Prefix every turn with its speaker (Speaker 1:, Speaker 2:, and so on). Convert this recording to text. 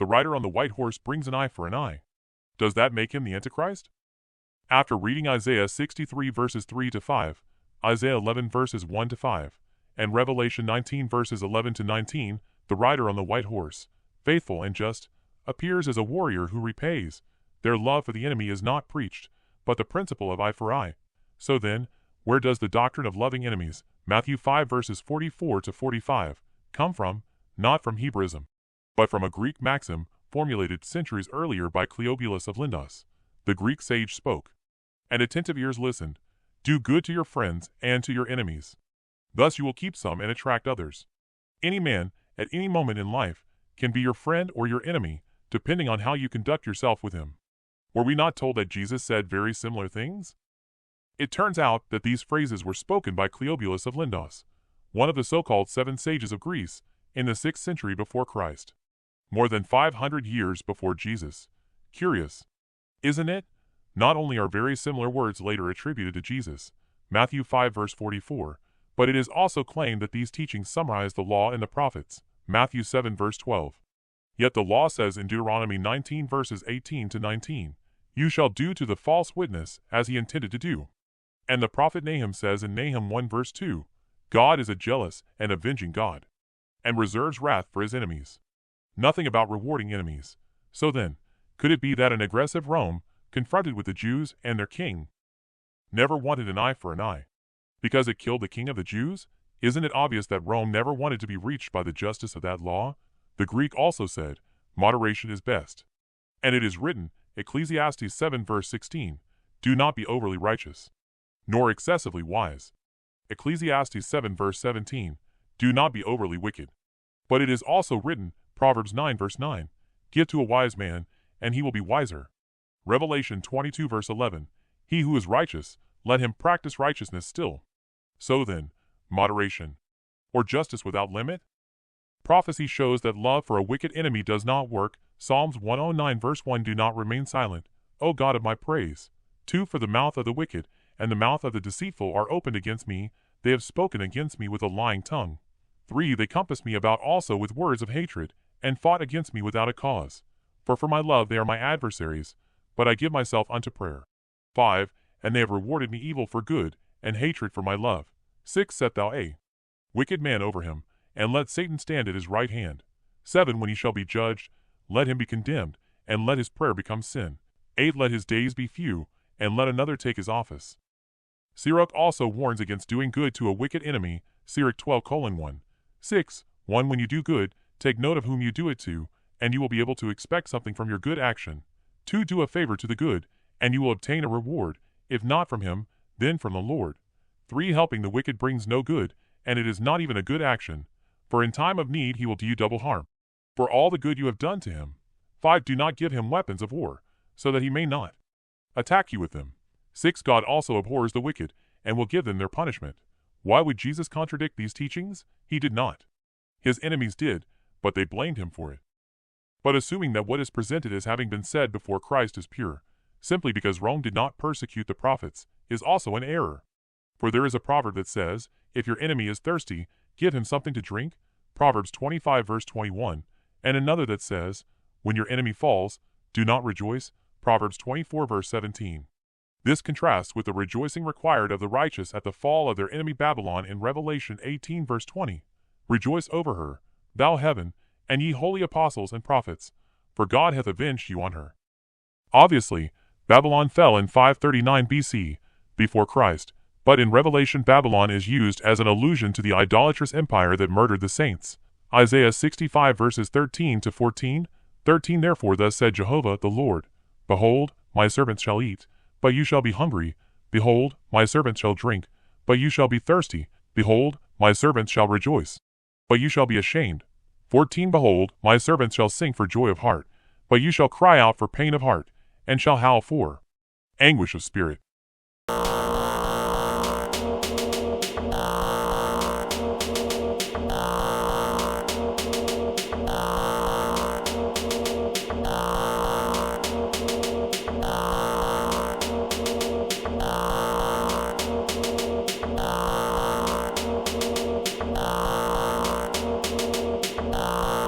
Speaker 1: The rider on the white horse brings an eye for an eye. Does that make him the Antichrist? After reading Isaiah 63 verses 3 to 5, Isaiah 11 verses 1 to 5, and Revelation 19 verses 11 to 19, the rider on the white horse, faithful and just, appears as a warrior who repays. Their love for the enemy is not preached, but the principle of eye for eye. So then, where does the doctrine of loving enemies, Matthew 5 verses 44 to 45, come from? Not from Hebraism, but from a Greek maxim formulated centuries earlier by Cleobulus of Lindos. The Greek sage spoke, and attentive ears listened. Do good to your friends and to your enemies. Thus you will keep some and attract others. Any man, at any moment in life, can be your friend or your enemy, depending on how you conduct yourself with him. Were we not told that Jesus said very similar things? It turns out that these phrases were spoken by Cleobulus of Lindos, one of the so-called 7 sages of Greece, in the 6th century before Christ. More than 500 years before Jesus. Curious, isn't it? Not only are very similar words later attributed to Jesus, Matthew 5 verse 44, but it is also claimed that these teachings summarize the law and the prophets, Matthew 7 verse 12. Yet the law says in Deuteronomy 19 verses 18 to 19, you shall do to the false witness as he intended to do. And the prophet Nahum says in Nahum 1 verse 2, God is a jealous and avenging God, and reserves wrath for his enemies. Nothing about rewarding enemies. So then, could it be that an aggressive Rome, confronted with the Jews and their king, never wanted an eye for an eye? Because it killed the king of the Jews? Isn't it obvious that Rome never wanted to be reached by the justice of that law? The Greek also said, moderation is best. And it is written, Ecclesiastes 7 verse 16, do not be overly righteous, nor excessively wise. Ecclesiastes 7 verse 17, do not be overly wicked. But it is also written, Proverbs 9 verse 9, give to a wise man, and he will be wiser. Revelation 22 verse 11, he who is righteous, let him practice righteousness still. So then, moderation, or justice without limit? Prophecy shows that love for a wicked enemy does not work. Psalms 109 verse 1, do not remain silent, O God of my praise. 2, for the mouth of the wicked and the mouth of the deceitful are opened against me, they have spoken against me with a lying tongue. 3, they compassed me about also with words of hatred, and fought against me without a cause. For my love they are my adversaries, but I give myself unto prayer. 5, and they have rewarded me evil for good, and hatred for my love. 6, set thou a wicked man over him, and let Satan stand at his right hand. 7, when he shall be judged, let him be condemned, and let his prayer become sin. 8, let his days be few, and let another take his office. Sirach also warns against doing good to a wicked enemy, Sirach 12:1. 6, 1, when you do good, take note of whom you do it to, and you will be able to expect something from your good action. 2, do a favor to the good, and you will obtain a reward, if not from him, then from the Lord. 3, helping the wicked brings no good, and it is not even a good action, for in time of need he will do you double harm, for all the good you have done to him. 5, do not give him weapons of war, so that he may not attack you with them. 6, God also abhors the wicked, and will give them their punishment. Why would Jesus contradict these teachings? He did not. His enemies did, but they blamed him for it. But assuming that what is presented as having been said before Christ is pure, simply because Rome did not persecute the prophets, is also an error. For there is a proverb that says, if your enemy is thirsty, give him something to drink, Proverbs 25 verse 21, and another that says, when your enemy falls, do not rejoice, Proverbs 24 verse 17. This contrasts with the rejoicing required of the righteous at the fall of their enemy Babylon in Revelation 18 verse 20. Rejoice over her, thou heaven, and ye holy apostles and prophets, for God hath avenged you on her. Obviously, Babylon fell in 539 BC, before Christ, but in Revelation Babylon is used as an allusion to the idolatrous empire that murdered the saints. Isaiah 65 verses 13 to 14. 13, therefore thus said Jehovah the Lord, behold, my servants shall eat, but you shall be hungry. Behold, my servants shall drink, but you shall be thirsty. Behold, my servants shall rejoice, but you shall be ashamed. 14, behold, my servants shall sing for joy of heart, but you shall cry out for pain of heart, and shall howl for anguish of spirit.